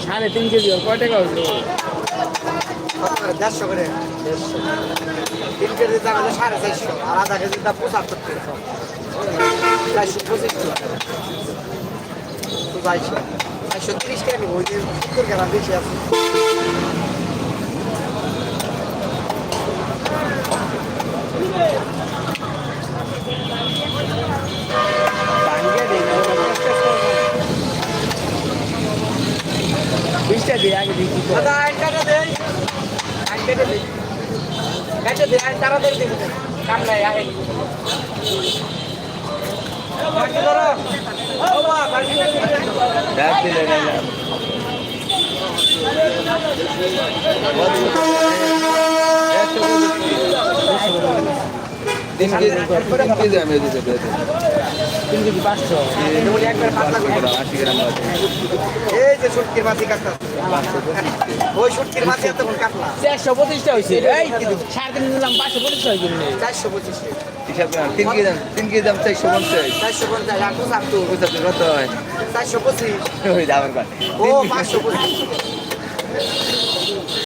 3.5 KG কয় টাকা হইলো? 150 করে। 3 কেজি দাম হলো 450 আর আধা কেজি দাম 75 টাকা। 425 টাকা। 430 টাকা নিব, ওই যে 70 গ্রাম বেশি আছে। ভাঙ্গে দিই না, ওটা প্রসেস করবো। 20টা দিয়ে আগে দিই কি করে? দাদা আইন টাকা দেই, আইন কেটে দেই, কেটে দেই, আইন তাড়াতাড়ি দেবো, কাম নাই আইন। বাকি ধরো, ও বাবা, বাকি তিন কেজি আমি দিতে 3 কেজি 500। একবার পাতলা করে। 80 গ্রাম আছে। এই যে শুটকির মাছি কাটতা, ওই শুটকির মাছি এতক্ষণ কাটলা 425টা হয়েছে। এই 3.5 নিলাম, 525 হয়েছে। 425 টাকা। হিসাব করেন, 3 কেজি দাম 450। 450 আর 75 বুঝতে কত হয়? 425 ওই দামের কথা। ও 525